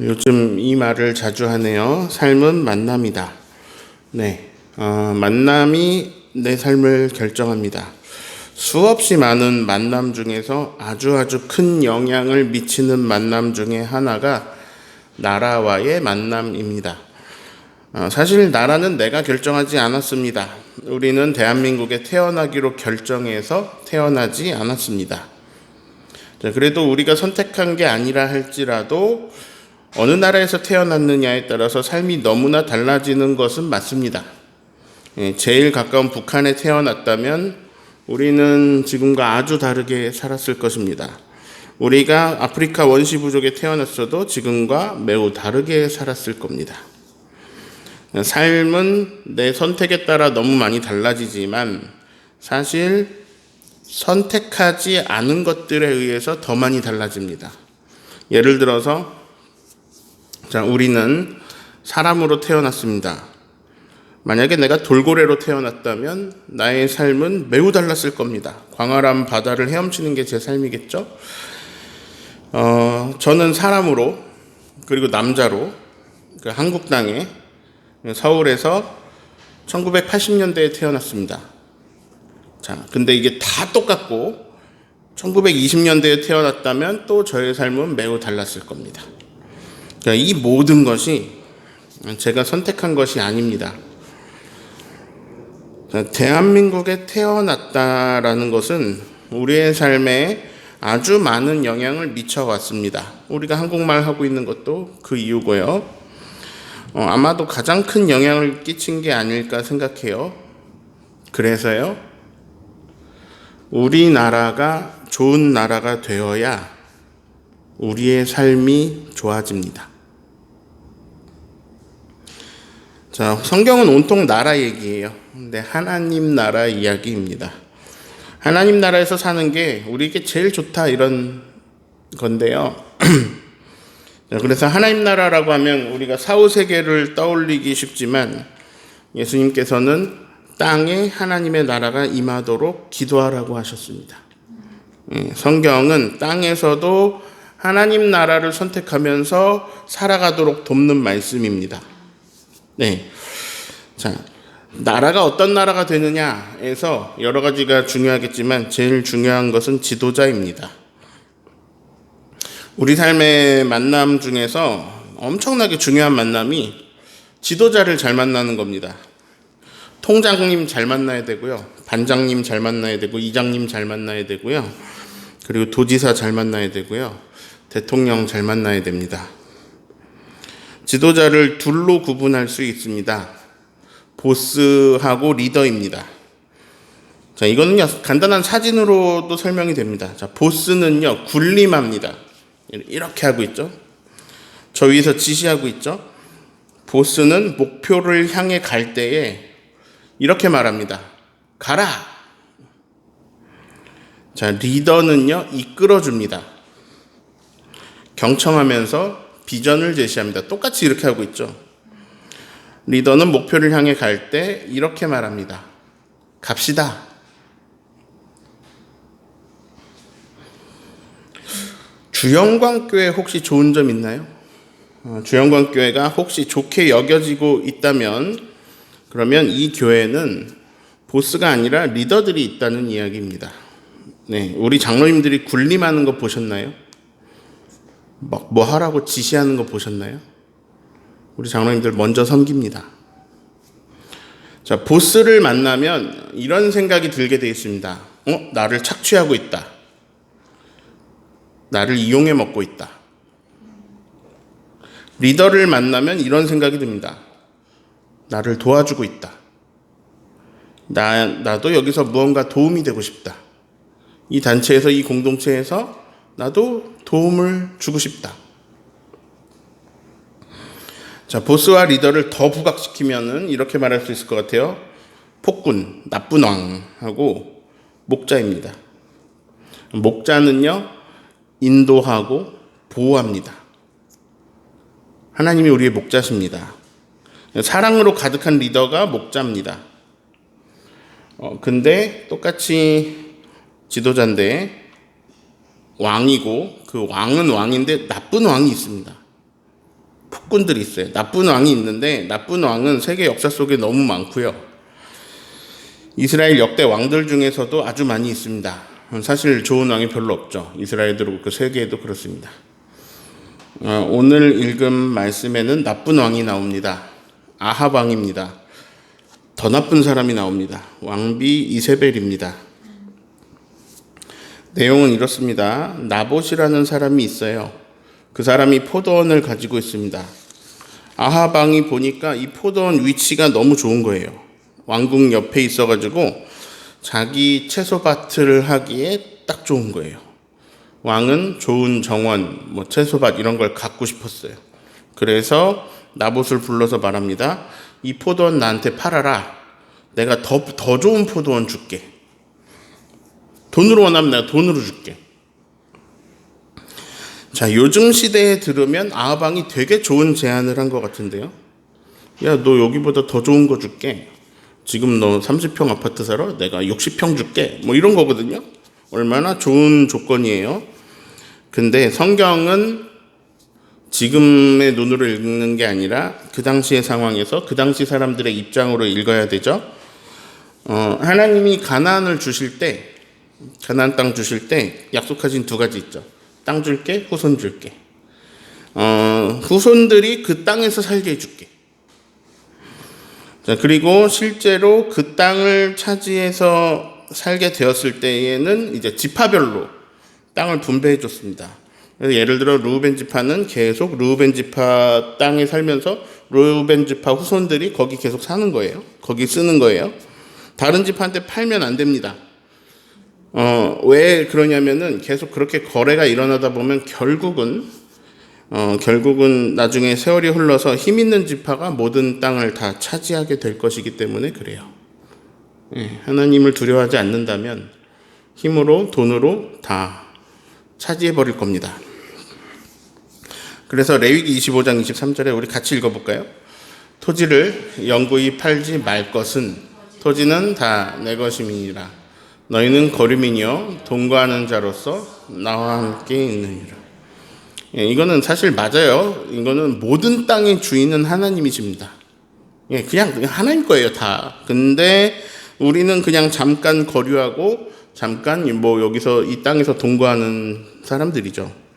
요즘 이 말을 자주 하네요. 삶은 만남이다. 네, 만남이 내 삶을 결정합니다. 수없이 많은 만남 중에서 아주 큰 영향을 미치는 만남 중에 하나가 나라와의 만남입니다. 사실 나라는 내가 결정하지 않았습니다. 우리는 대한민국에 태어나기로 결정해서 태어나지 않았습니다. 그래도 우리가 선택한 게 아니라 할지라도 어느 나라에서 태어났느냐에 따라서 삶이 너무나 달라지는 것은 맞습니다. 제일 가까운 북한에 태어났다면 우리는 지금과 아주 다르게 살았을 것입니다. 우리가 아프리카 원시 부족에 태어났어도 지금과 매우 다르게 살았을 겁니다. 삶은 내 선택에 따라 너무 많이 달라지지만 사실 선택하지 않은 것들에 의해서 더 많이 달라집니다. 예를 들어서 우리는 사람으로 태어났습니다. 만약에 내가 돌고래로 태어났다면 나의 삶은 매우 달랐을 겁니다. 광활한 바다를 헤엄치는 게 제 삶이겠죠? 저는 사람으로 그리고 남자로 한국 땅에 서울에서 1980년대에 태어났습니다. 근데 이게 다 똑같고 1920년대에 태어났다면 또 저의 삶은 매우 달랐을 겁니다. 이 모든 것이 제가 선택한 것이 아닙니다. 대한민국에 태어났다라는 것은 우리의 삶에 아주 많은 영향을 미쳐왔습니다. 우리가 한국말 하고 있는 것도 그 이유고요. 아마도 가장 큰 영향을 끼친 게 아닐까 생각해요. 그래서요, 우리나라가 좋은 나라가 되어야 우리의 삶이 좋아집니다. 성경은 온통 나라 얘기예요. 근데 하나님 나라 이야기입니다. 하나님 나라에서 사는 게 우리에게 제일 좋다 이런 건데요. 그래서 하나님 나라라고 하면 우리가 사후세계를 떠올리기 쉽지만 예수님께서는 땅에 하나님의 나라가 임하도록 기도하라고 하셨습니다. 성경은 땅에서도 하나님 나라를 선택하면서 살아가도록 돕는 말씀입니다. 네. 나라가 어떤 나라가 되느냐에서 여러 가지가 중요하겠지만 제일 중요한 것은 지도자입니다. 우리 삶의 만남 중에서 엄청나게 중요한 만남이 지도자를 잘 만나는 겁니다. 통장님 잘 만나야 되고요. 반장님 잘 만나야 되고, 이장님 잘 만나야 되고요. 그리고 도지사 잘 만나야 되고요. 대통령 잘 만나야 됩니다. 지도자를 둘로 구분할 수 있습니다. 보스하고 리더입니다. 이거는요, 간단한 사진으로도 설명이 됩니다. 보스는요, 군림합니다. 이렇게 하고 있죠. 저 위에서 지시하고 있죠. 보스는 목표를 향해 갈 때에 이렇게 말합니다. 가라! 리더는요, 이끌어줍니다. 경청하면서 비전을 제시합니다. 똑같이 이렇게 하고 있죠. 리더는 목표를 향해 갈 때 이렇게 말합니다. 갑시다. 주영광교회 혹시 좋은 점 있나요? 주영광교회가 혹시 좋게 여겨지고 있다면 그러면 이 교회는 보스가 아니라 리더들이 있다는 이야기입니다. 네, 우리 장로님들이 군림하는 거 보셨나요? 뭐 하라고 지시하는 거 보셨나요? 우리 장로님들 먼저 섬깁니다. 보스를 만나면 이런 생각이 들게 되어 있습니다. 나를 착취하고 있다. 나를 이용해 먹고 있다. 리더를 만나면 이런 생각이 듭니다. 나를 도와주고 있다. 나도 여기서 무언가 도움이 되고 싶다. 이 단체에서, 이 공동체에서 나도 도움을 주고 싶다. 보스와 리더를 더 부각시키면은 이렇게 말할 수 있을 것 같아요. 폭군, 나쁜 왕하고 목자입니다. 목자는요, 인도하고 보호합니다. 하나님이 우리의 목자십니다. 사랑으로 가득한 리더가 목자입니다. 근데 똑같이 지도자인데 왕이고 그 왕은 왕인데 나쁜 왕이 있습니다. 폭군들이 있어요. 나쁜 왕이 있는데 나쁜 왕은 세계 역사 속에 너무 많고요. 이스라엘 역대 왕들 중에서도 아주 많이 있습니다. 사실 좋은 왕이 별로 없죠. 이스라엘도 그렇고 세계에도 그렇습니다. 오늘 읽은 말씀에는 나쁜 왕이 나옵니다. 아합 왕입니다. 더 나쁜 사람이 나옵니다. 왕비 이세벨입니다. 내용은 이렇습니다. 나봇이라는 사람이 있어요. 그 사람이 포도원을 가지고 있습니다. 아합 왕이 보니까 이 포도원 위치가 너무 좋은 거예요. 왕궁 옆에 있어가지고 자기 채소밭을 하기에 딱 좋은 거예요. 왕은 좋은 정원, 채소밭 이런 걸 갖고 싶었어요. 그래서 나봇을 불러서 말합니다. 이 포도원 나한테 팔아라. 내가 더 좋은 포도원 줄게. 돈으로 원하면 내가 돈으로 줄게. 자, 요즘 시대에 들으면 아합 왕이 되게 좋은 제안을 한 것 같은데요. 야, 너 여기보다 더 좋은 거 줄게. 지금 너 30평 아파트 살아? 내가 60평 줄게. 이런 거거든요. 얼마나 좋은 조건이에요. 근데 성경은 지금의 눈으로 읽는 게 아니라 그 당시의 상황에서 그 당시 사람들의 입장으로 읽어야 되죠. 하나님이 가나안을 주실 때, 가나안 땅 주실 때 약속하신 두 가지 있죠. 땅 줄게, 후손 줄게. 후손들이 그 땅에서 살게 해줄게. 자, 그리고 실제로 그 땅을 차지해서 살게 되었을 때에는 이제 지파별로 땅을 분배해 줬습니다. 그래서 예를 들어 르우벤 지파는 계속 르우벤 지파 땅에 살면서 르우벤 지파 후손들이 거기 계속 사는 거예요. 거기 쓰는 거예요. 다른 지파한테 팔면 안 됩니다. 왜 그러냐면은 계속 그렇게 거래가 일어나다 보면 결국은 나중에 세월이 흘러서 힘 있는 지파가 모든 땅을 다 차지하게 될 것이기 때문에 그래요. 하나님을 두려워하지 않는다면 힘으로 돈으로 다 차지해 버릴 겁니다. 그래서 레위기 25장 23절에 우리 같이 읽어볼까요? 토지를 영구히 팔지 말 것은 토지는 다 내 것임이니라. 너희는 거류민이여 동거하는 자로서 나와 함께 있느니라. 이거는 사실 맞아요. 이거는 모든 땅의 주인은 하나님이십니다. 그냥 하나님 거예요, 다. 근데 우리는 그냥 잠깐 거류하고 잠깐 여기서 이 땅에서 동거하는 사람들이죠.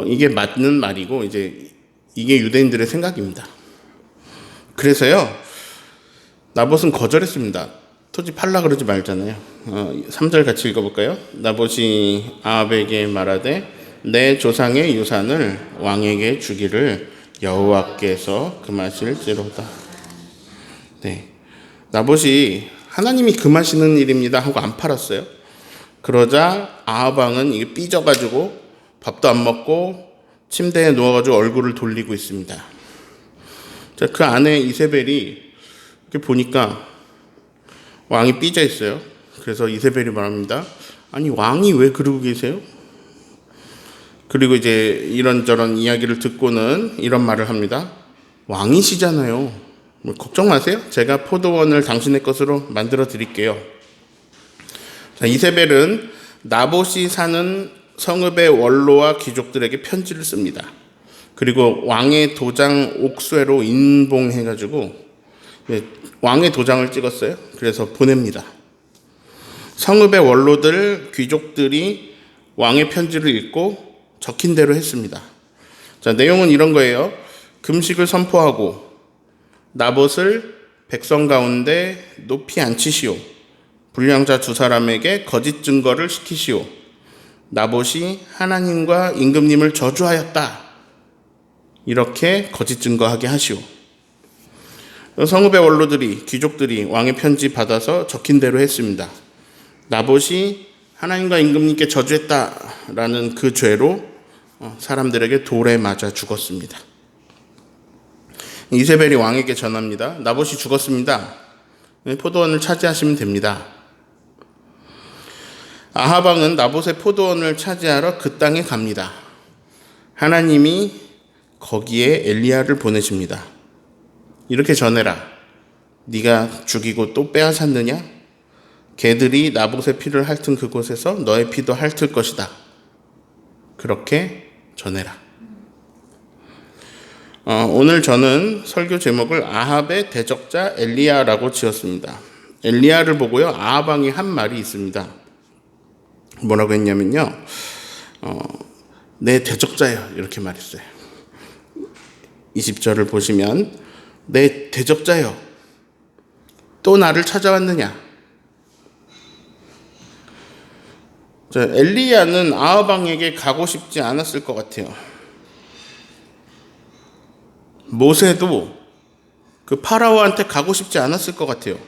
이게 맞는 말이고 이제 이게 유대인들의 생각입니다. 그래서요, 나봇은 거절했습니다. 토지 팔라 그러지 말잖아요. 3절 같이 읽어볼까요? 나봇이 아합에게 말하되 내 조상의 유산을 왕에게 주기를 여호와께서 금하실지로다. 네, 나봇이 하나님이 금하시는 일입니다 하고 안 팔았어요. 그러자 아합 왕은 이게 삐져가지고 밥도 안 먹고 침대에 누워가지고 얼굴을 돌리고 있습니다. 자, 그 아내 이세벨이 이렇게 보니까 왕이 삐져 있어요. 그래서 이세벨이 말합니다. 아니, 왕이 왜 그러고 계세요? 그리고 이제 이런저런 이야기를 듣고는 이런 말을 합니다. 왕이시잖아요. 걱정 마세요. 제가 포도원을 당신의 것으로 만들어 드릴게요. 자, 이세벨은 나봇이 사는 성읍의 원로와 귀족들에게 편지를 씁니다. 그리고 왕의 도장 옥쇄로 인봉해가지고 왕의 도장을 찍었어요. 그래서 보냅니다. 성읍의 원로들, 귀족들이 왕의 편지를 읽고 적힌 대로 했습니다. 자, 내용은 이런 거예요. 금식을 선포하고 나봇을 백성 가운데 높이 앉히시오. 불량자 두 사람에게 거짓 증거를 시키시오. 나봇이 하나님과 임금님을 저주하였다. 이렇게 거짓 증거하게 하시오. 성읍의 원로들이, 귀족들이 왕의 편지 받아서 적힌 대로 했습니다. 나봇이 하나님과 임금님께 저주했다라는 그 죄로 사람들에게 돌에 맞아 죽었습니다. 이세벨이 왕에게 전합니다. 나봇이 죽었습니다. 포도원을 차지하시면 됩니다. 아합 왕은 나봇의 포도원을 차지하러 그 땅에 갑니다. 하나님이 거기에 엘리야를 보내십니다. 이렇게 전해라. 네가 죽이고 또 빼앗았느냐? 개들이 나봇의 피를 핥은 그곳에서 너의 피도 핥을 것이다. 그렇게 전해라. 오늘 저는 설교 제목을 아합의 대적자 엘리야라고 지었습니다. 엘리야를 보고요, 아합 왕이 한 말이 있습니다. 뭐라고 했냐면요, 내 대적자요, 이렇게 말했어요. 20절을 보시면 내 대적자요, 또 나를 찾아왔느냐. 엘리야는 아합 왕에게 가고 싶지 않았을 것 같아요. 모세도 그 파라오한테 가고 싶지 않았을 것 같아요.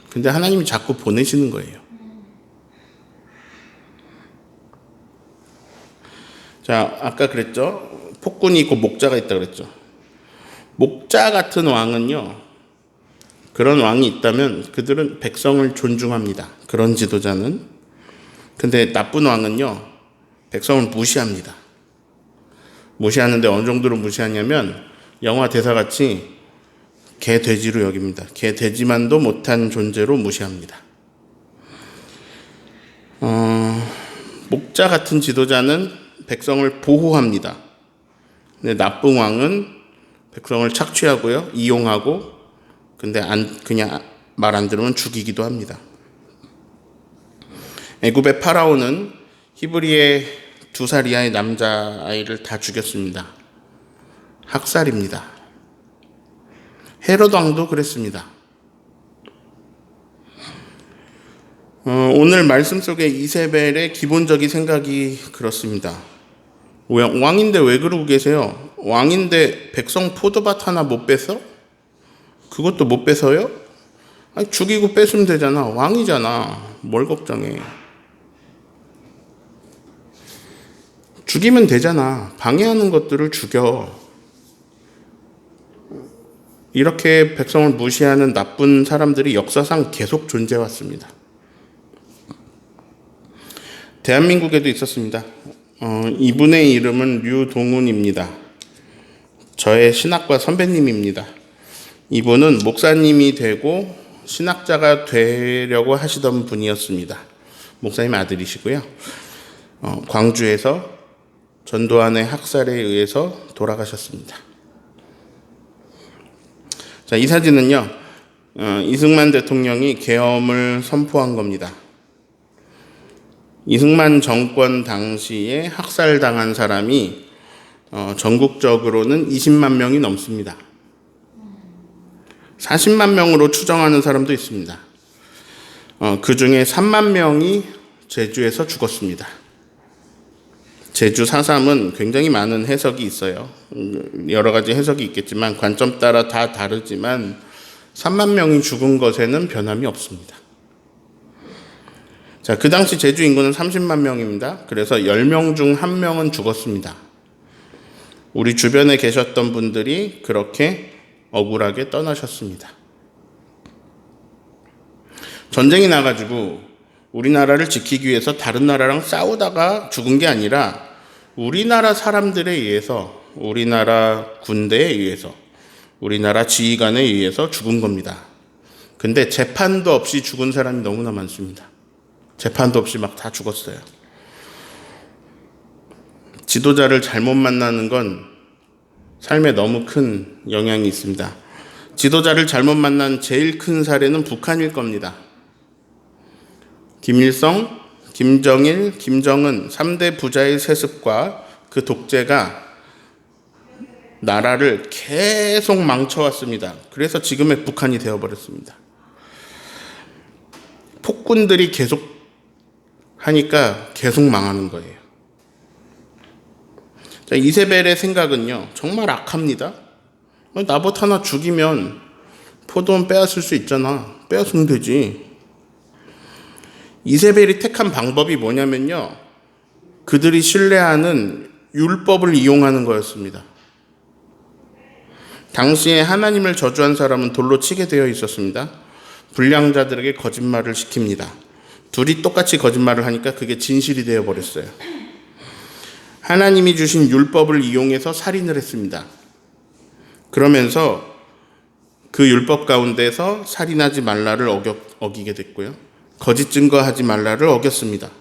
근데 하나님이 자꾸 보내시는 거예요. 자, 아까 그랬죠? 폭군이 있고 목자가 있다 그랬죠? 목자 같은 왕은요, 그런 왕이 있다면 그들은 백성을 존중합니다. 그런 지도자는. 근데 나쁜 왕은요, 백성을 무시합니다. 무시하는데 어느 정도로 무시하냐면 영화 대사같이 개 돼지로 여깁니다. 개 돼지만도 못한 존재로 무시합니다. 목자 같은 지도자는 백성을 보호합니다. 근데 나쁜 왕은 백성을 착취하고요, 이용하고, 근데 그냥 말 안 들으면 죽이기도 합니다. 애굽의 파라오는 히브리의 2살 이하의 남자아이를 다 죽였습니다. 학살입니다. 헤롯 왕도 그랬습니다. 오늘 말씀 속에 이세벨의 기본적인 생각이 그렇습니다. 왕인데 왜 그러고 계세요? 왕인데 백성 포도밭 하나 못 뺏어? 그것도 못 뺏어요? 아니, 죽이고 뺏으면 되잖아. 왕이잖아. 뭘 걱정해. 죽이면 되잖아. 방해하는 것들을 죽여. 이렇게 백성을 무시하는 나쁜 사람들이 역사상 계속 존재해왔습니다. 대한민국에도 있었습니다. 이분의 이름은 류동훈입니다. 저의 신학과 선배님입니다. 이분은 목사님이 되고 신학자가 되려고 하시던 분이었습니다. 목사님 아들이시고요. 광주에서 전두환의 학살에 의해서 돌아가셨습니다. 자, 이 사진은요, 이승만 대통령이 계엄을 선포한 겁니다. 이승만 정권 당시에 학살당한 사람이 전국적으로는 20만 명이 넘습니다. 40만 명으로 추정하는 사람도 있습니다. 그 중에 3만 명이 제주에서 죽었습니다. 제주 4.3은 굉장히 많은 해석이 있어요. 여러 가지 해석이 있겠지만 관점 따라 다 다르지만 3만 명이 죽은 것에는 변함이 없습니다. 자, 그 당시 제주 인구는 30만 명입니다. 그래서 10명 중 1명은 죽었습니다. 우리 주변에 계셨던 분들이 그렇게 억울하게 떠나셨습니다. 전쟁이 나가지고 우리나라를 지키기 위해서 다른 나라랑 싸우다가 죽은 게 아니라 우리나라 사람들에 의해서, 우리나라 군대에 의해서, 우리나라 지휘관에 의해서 죽은 겁니다. 근데 재판도 없이 죽은 사람이 너무나 많습니다. 재판도 없이 막 다 죽었어요. 지도자를 잘못 만나는 건 삶에 너무 큰 영향이 있습니다. 지도자를 잘못 만난 제일 큰 사례는 북한일 겁니다. 김일성, 김정일, 김정은 3대 부자의 세습과 그 독재가 나라를 계속 망쳐왔습니다. 그래서 지금의 북한이 되어버렸습니다. 폭군들이 계속 하니까 계속 망하는 거예요. 자, 이세벨의 생각은요, 정말 악합니다. 나봇 하나 죽이면 포도원 빼앗을 수 있잖아. 빼앗으면 되지. 이세벨이 택한 방법이 뭐냐면요, 그들이 신뢰하는 율법을 이용하는 거였습니다. 당시에 하나님을 저주한 사람은 돌로 치게 되어 있었습니다. 불량자들에게 거짓말을 시킵니다. 둘이 똑같이 거짓말을 하니까 그게 진실이 되어버렸어요. 하나님이 주신 율법을 이용해서 살인을 했습니다. 그러면서 그 율법 가운데서 살인하지 말라를 어기게 됐고요. 거짓 증거하지 말라를 어겼습니다.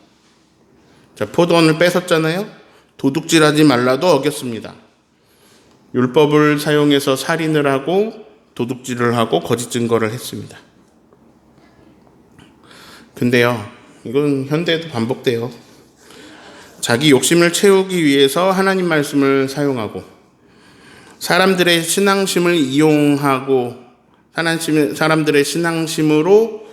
자, 포도원을 뺏었잖아요. 도둑질하지 말라도 어겼습니다. 율법을 사용해서 살인을 하고 도둑질을 하고 거짓 증거를 했습니다. 근데요, 이건 현대에도 반복돼요. 자기 욕심을 채우기 위해서 하나님 말씀을 사용하고 사람들의 신앙심을 이용하고 사람들의 신앙심으로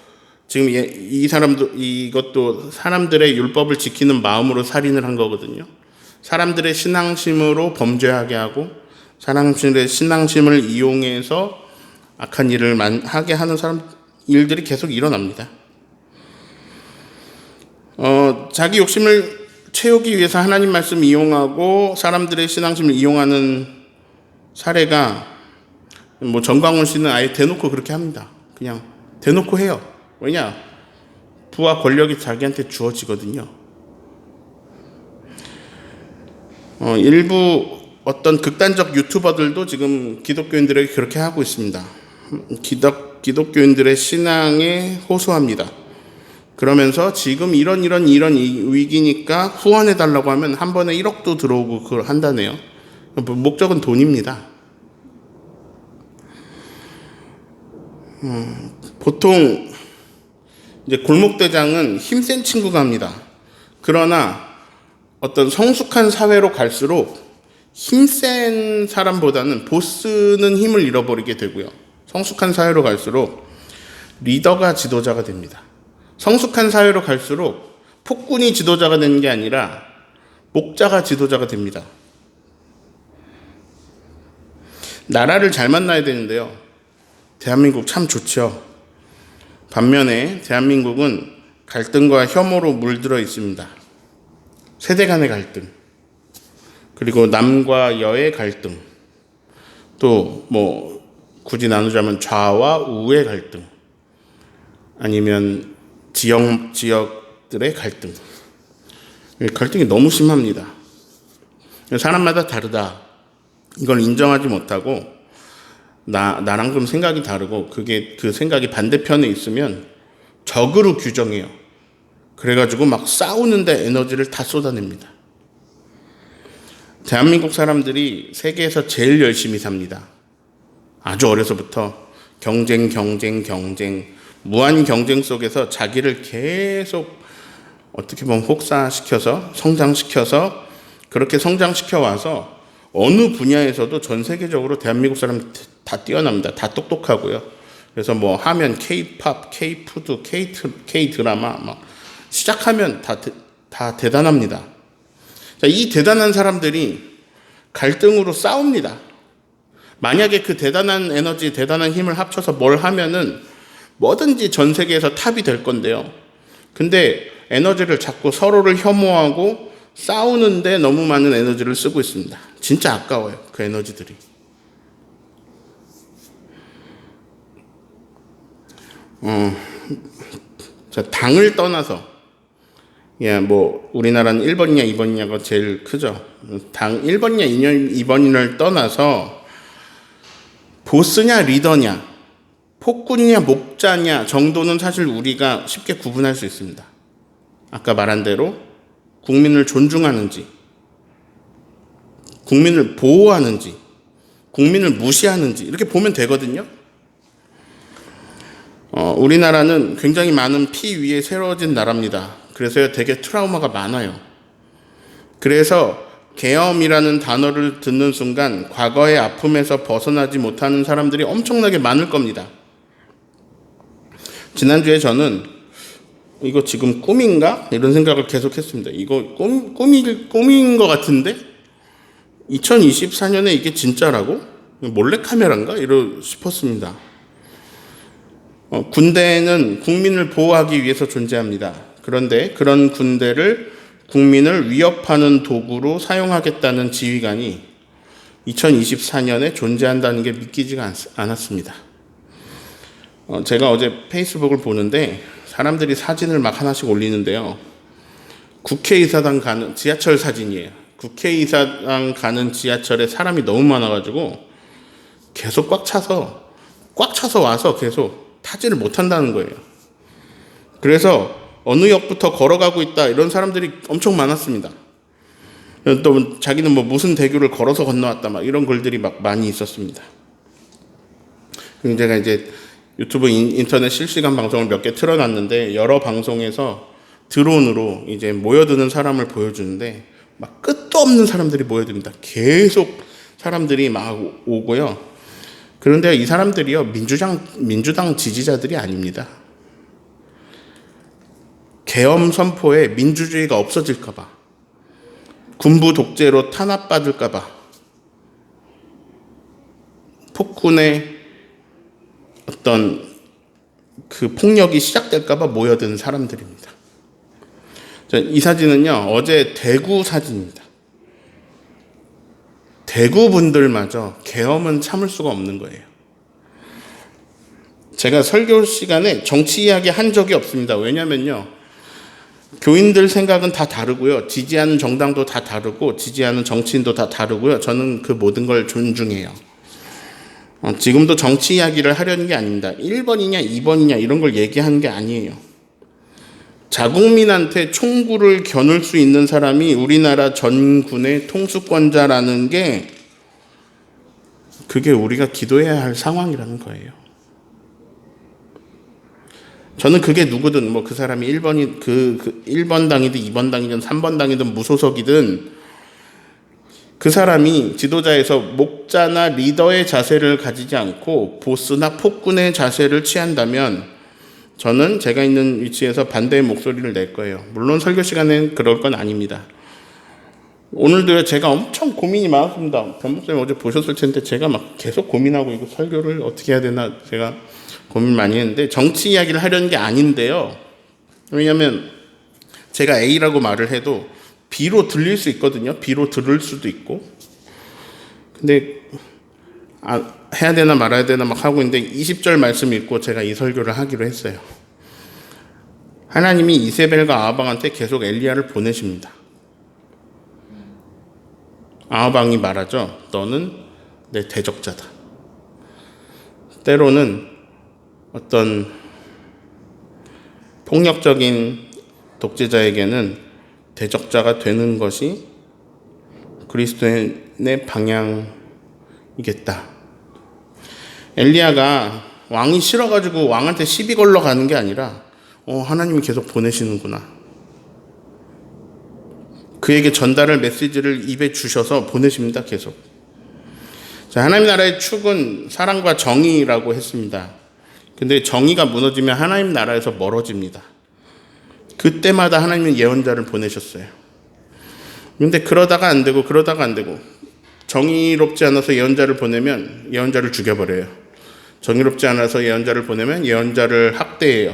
지금 이 사람도 이것도 사람들의 율법을 지키는 마음으로 살인을 한 거거든요. 사람들의 신앙심으로 범죄하게 하고 사람들의 신앙심을 이용해서 악한 일을 하게 하는 일들이 계속 일어납니다. 자기 욕심을 채우기 위해서 하나님 말씀 이용하고 사람들의 신앙심을 이용하는 사례가 정광훈 씨는 아예 대놓고 그렇게 합니다. 그냥 대놓고 해요. 왜냐? 부와 권력이 자기한테 주어지거든요. 일부 어떤 극단적 유튜버들도 지금 기독교인들에게 그렇게 하고 있습니다. 기독교인들의 신앙에 호소합니다. 그러면서 지금 이런 위기니까 후원해달라고 하면 한 번에 1억도 들어오고 그걸 한다네요. 목적은 돈입니다. 보통 이제 골목대장은 힘센 친구가 합니다. 그러나 어떤 성숙한 사회로 갈수록 힘센 사람보다는 보스는 힘을 잃어버리게 되고요. 성숙한 사회로 갈수록 리더가 지도자가 됩니다. 성숙한 사회로 갈수록 폭군이 지도자가 되는 게 아니라 목자가 지도자가 됩니다. 나라를 잘 만나야 되는데요. 대한민국 참 좋죠. 반면에 대한민국은 갈등과 혐오로 물들어 있습니다. 세대 간의 갈등, 그리고 남과 여의 갈등, 또 굳이 나누자면 좌와 우의 갈등, 아니면 지역들의 갈등. 갈등이 너무 심합니다. 사람마다 다르다. 이걸 인정하지 못하고 나랑 좀 생각이 다르고 그 생각이 반대편에 있으면 적으로 규정해요. 그래가지고 막 싸우는데 에너지를 다 쏟아냅니다. 대한민국 사람들이 세계에서 제일 열심히 삽니다. 아주 어려서부터 경쟁, 무한 경쟁 속에서 자기를 계속 어떻게 보면 혹사시켜서 성장시켜서 그렇게 성장시켜 와서 어느 분야에서도 전 세계적으로 대한민국 사람이 다 뛰어납니다. 다 똑똑하고요. 그래서 하면 K-팝, K-푸드, K-드라마 시작하면 다 대단합니다. 자, 이 대단한 사람들이 갈등으로 싸웁니다. 만약에 그 대단한 에너지, 대단한 힘을 합쳐서 뭘 하면은 뭐든지 전 세계에서 탑이 될 건데요. 근데 에너지를 자꾸 서로를 혐오하고 싸우는데 너무 많은 에너지를 쓰고 있습니다. 진짜 아까워요, 그 에너지들이. 자, 당을 떠나서, 우리나라는 1번이냐 2번이냐가 제일 크죠. 당 1번이냐 2번이냐를 떠나서 보스냐 리더냐, 폭군이냐 목자냐 정도는 사실 우리가 쉽게 구분할 수 있습니다. 아까 말한 대로 국민을 존중하는지, 국민을 보호하는지, 국민을 무시하는지 이렇게 보면 되거든요. 우리나라는 굉장히 많은 피 위에 새로워진 나라입니다. 그래서 되게 트라우마가 많아요. 그래서 계엄이라는 단어를 듣는 순간 과거의 아픔에서 벗어나지 못하는 사람들이 엄청나게 많을 겁니다. 지난주에 저는 이거 지금 꿈인가? 이런 생각을 계속 했습니다. 이거 꿈인 것 같은데? 2024년에 이게 진짜라고? 몰래카메라인가? 싶었습니다. 군대는 국민을 보호하기 위해서 존재합니다. 그런데 그런 군대를 국민을 위협하는 도구로 사용하겠다는 지휘관이 2024년에 존재한다는 게 믿기지가 않았습니다. 제가 어제 페이스북을 보는데 사람들이 사진을 막 하나씩 올리는데요. 국회의사당 가는 지하철 사진이에요. 국회의사당 가는 지하철에 사람이 너무 많아가지고 계속 꽉 차서 와서 계속 타지를 못한다는 거예요. 그래서 어느 역부터 걸어가고 있다 이런 사람들이 엄청 많았습니다. 또 자기는 뭐 무슨 대교를 걸어서 건너왔다 막 이런 글들이 막 많이 있었습니다. 그리고 제가 이제 유튜브 인터넷 실시간 방송을 몇 개 틀어놨는데 여러 방송에서 드론으로 이제 모여드는 사람을 보여주는데 막 끝도 없는 사람들이 모여듭니다. 계속 사람들이 막 오고요. 그런데 이 사람들이요 민주당 지지자들이 아닙니다. 계엄 선포에 민주주의가 없어질까봐, 군부 독재로 탄압받을까봐, 폭군의 어떤 그 폭력이 시작될까봐 모여든 사람들입니다. 이 사진은요, 어제 대구 사진입니다. 대구 분들마저 계엄은 참을 수가 없는 거예요. 제가 설교 시간에 정치 이야기 한 적이 없습니다. 왜냐면요, 교인들 생각은 다 다르고요, 지지하는 정당도 다 다르고, 지지하는 정치인도 다 다르고요. 저는 그 모든 걸 존중해요. 지금도 정치 이야기를 하려는 게 아닙니다. 1번이냐 2번이냐 이런 걸 얘기하는 게 아니에요. 자국민한테 총구를 겨눌 수 있는 사람이 우리나라 전군의 통수권자라는 게, 그게 우리가 기도해야 할 상황이라는 거예요. 저는 그게 누구든 뭐 그 사람이 1번 당이든 2번 당이든 3번 당이든 무소속이든 그 사람이 지도자에서 목자나 리더의 자세를 가지지 않고 보스나 폭군의 자세를 취한다면 저는 제가 있는 위치에서 반대의 목소리를 낼 거예요. 물론 설교 시간엔 그럴 건 아닙니다. 오늘도 제가 엄청 고민이 많았습니다. 변 목사님 어제 보셨을 텐데 제가 막 계속 고민하고 이거 설교를 어떻게 해야 되나 제가 고민 많이 했는데, 정치 이야기를 하려는 게 아닌데요. 왜냐하면 제가 A라고 말을 해도 B로 들릴 수 있거든요. B로 들을 수도 있고. 근데 해야 되나 말아야 되나 막 하고 있는데 20절 말씀 읽고 제가 이 설교를 하기로 했어요. 하나님이 이세벨과 아하방한테 계속 엘리야를 보내십니다. 아하방이 말하죠. 너는 내 대적자다. 때로는 어떤 폭력적인 독재자에게는 대적자가 되는 것이 그리스도인의 방향이겠다. 엘리야가 왕이 싫어가지고 왕한테 시비 걸러 가는 게 아니라 하나님이 계속 보내시는구나. 그에게 전달할 메시지를 입에 주셔서 보내십니다. 계속. 자, 하나님 나라의 축은 사랑과 정의라고 했습니다. 근데 정의가 무너지면 하나님 나라에서 멀어집니다. 그때마다 하나님은 예언자를 보내셨어요. 근데 그러다가 안 되고 정의롭지 않아서 예언자를 보내면 예언자를 죽여버려요. 정의롭지 않아서 예언자를 보내면 예언자를 학대해요.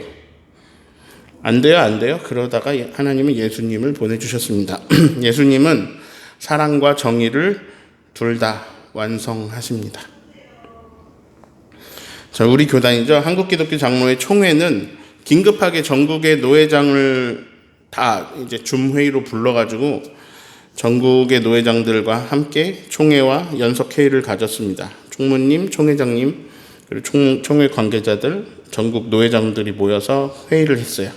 안 돼요. 그러다가 하나님은 예수님을 보내주셨습니다. 예수님은 사랑과 정의를 둘 다 완성하십니다. 자, 우리 교단이죠. 한국기독교 장로회 총회는 긴급하게 전국의 노회장을 다 이제 줌회의로 불러가지고 전국의 노회장들과 함께 총회와 연석회의를 가졌습니다. 총무님, 총회장님, 그리고 총회 관계자들, 전국 노회장들이 모여서 회의를 했어요.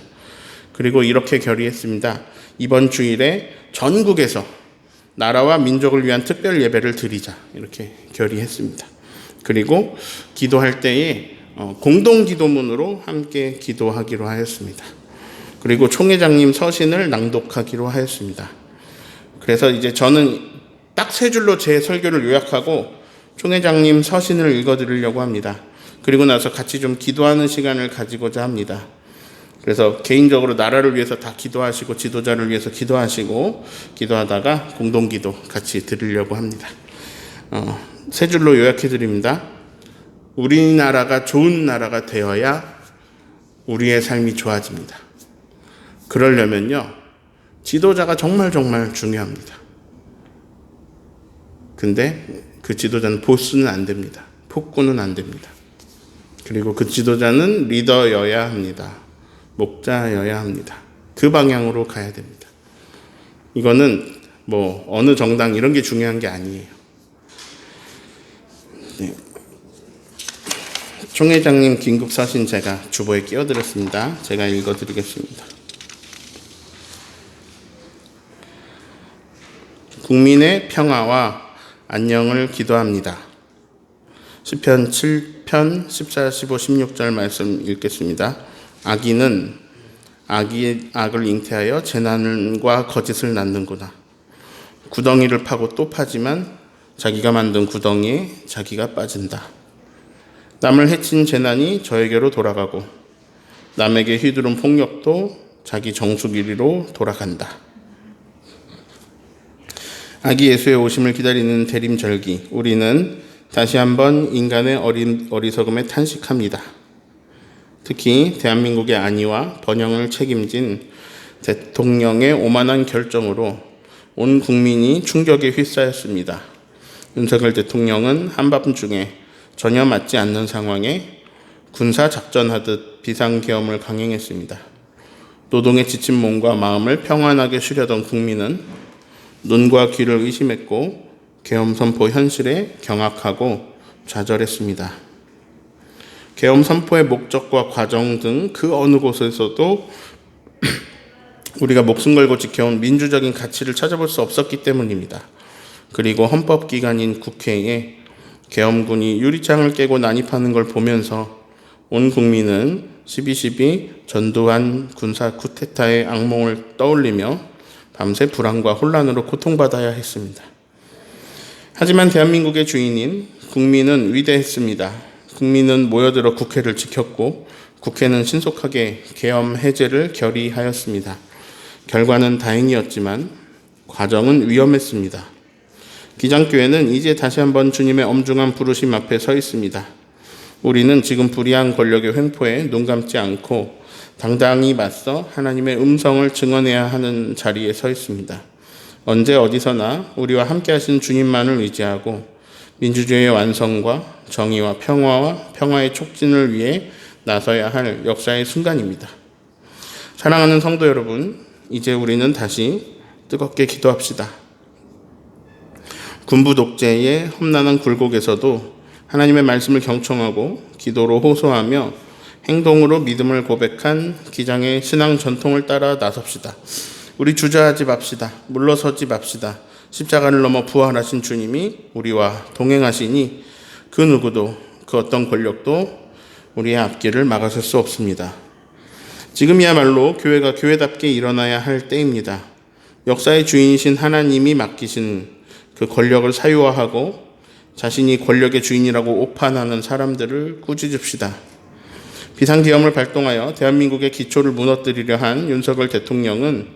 그리고 이렇게 결의했습니다. 이번 주일에 전국에서 나라와 민족을 위한 특별 예배를 드리자. 이렇게 결의했습니다. 그리고 기도할 때에 공동 기도문으로 함께 기도하기로 하였습니다. 그리고 총회장님 서신을 낭독하기로 하였습니다. 그래서 이제 저는 딱 3줄로 제 설교를 요약하고 총회장님 서신을 읽어드리려고 합니다. 그리고 나서 같이 좀 기도하는 시간을 가지고자 합니다. 그래서 개인적으로 나라를 위해서 다 기도하시고 지도자를 위해서 기도하시고 기도하다가 공동기도 같이 드리려고 합니다. 3줄로 요약해 드립니다. 우리나라가 좋은 나라가 되어야 우리의 삶이 좋아집니다. 그러려면요, 지도자가 정말 중요합니다. 근데 그 지도자는 보스는 안 됩니다. 폭군은 안 됩니다. 그리고 그 지도자는 리더여야 합니다. 목자여야 합니다. 그 방향으로 가야 됩니다. 이거는 뭐 어느 정당 이런 게 중요한 게 아니에요. 네. 총회장님 긴급 서신 제가 주보에 끼워드렸습니다. 제가 읽어드리겠습니다. 국민의 평화와 안녕을 기도합니다. 시편 7편 14, 15, 16절 말씀 읽겠습니다. 악인은 악을 잉태하여 재난과 거짓을 낳는구나. 구덩이를 파고 또 파지만 자기가 만든 구덩이에 자기가 빠진다. 남을 해친 재난이 저에게로 돌아가고 남에게 휘두른 폭력도 자기 정수기리로 돌아간다. 아기 예수의 오심을 기다리는 대림절기, 우리는 다시 한번 인간의 어리석음에 탄식합니다. 특히 대한민국의 안위와 번영을 책임진 대통령의 오만한 결정으로 온 국민이 충격에 휩싸였습니다. 윤석열 대통령은 한밤중에 전혀 맞지 않는 상황에 군사작전하듯 비상계엄을 강행했습니다. 노동에 지친 몸과 마음을 평안하게 쉬려던 국민은 눈과 귀를 의심했고 계엄 선포 현실에 경악하고 좌절했습니다. 계엄 선포의 목적과 과정 등 그 어느 곳에서도 우리가 목숨 걸고 지켜온 민주적인 가치를 찾아볼 수 없었기 때문입니다. 그리고 헌법기관인 국회에 계엄군이 유리창을 깨고 난입하는 걸 보면서 온 국민은 12.12 전두환 군사 쿠데타의 악몽을 떠올리며 밤새 불안과 혼란으로 고통받아야 했습니다. 하지만 대한민국의 주인인 국민은 위대했습니다. 국민은 모여들어 국회를 지켰고 국회는 신속하게 계엄 해제를 결의하였습니다. 결과는 다행이었지만 과정은 위험했습니다. 기장교회는 이제 다시 한번 주님의 엄중한 부르심 앞에 서 있습니다. 우리는 지금 불의한 권력의 횡포에 눈 감지 않고 당당히 맞서 하나님의 음성을 증언해야 하는 자리에 서 있습니다. 언제 어디서나 우리와 함께 하신 주님만을 의지하고 민주주의의 완성과 정의와 평화의 촉진을 위해 나서야 할 역사의 순간입니다. 사랑하는 성도 여러분, 이제 우리는 다시 뜨겁게 기도합시다. 군부 독재의 험난한 굴곡에서도 하나님의 말씀을 경청하고 기도로 호소하며 행동으로 믿음을 고백한 기장의 신앙 전통을 따라 나섭시다. 우리 주저하지 맙시다. 물러서지 맙시다. 십자가를 넘어 부활하신 주님이 우리와 동행하시니 그 누구도 그 어떤 권력도 우리의 앞길을 막아설 수 없습니다. 지금이야말로 교회가 교회답게 일어나야 할 때입니다. 역사의 주인이신 하나님이 맡기신 그 권력을 사유화하고 자신이 권력의 주인이라고 오판하는 사람들을 꾸짖읍시다. 비상계엄을 발동하여 대한민국의 기초를 무너뜨리려 한 윤석열 대통령은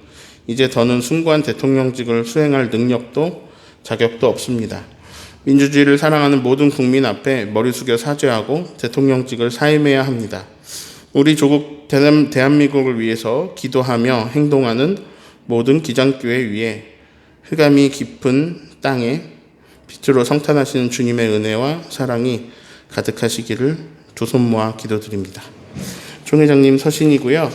이제 더는 숭고한 대통령직을 수행할 능력도 자격도 없습니다. 민주주의를 사랑하는 모든 국민 앞에 머리 숙여 사죄하고 대통령직을 사임해야 합니다. 우리 조국 대한민국을 위해서 기도하며 행동하는 모든 기장교회 위에 흑암이 깊은 땅에 빛으로 성탄하시는 주님의 은혜와 사랑이 가득하시기를 두 손 모아 기도드립니다. 총회장님 서신이고요.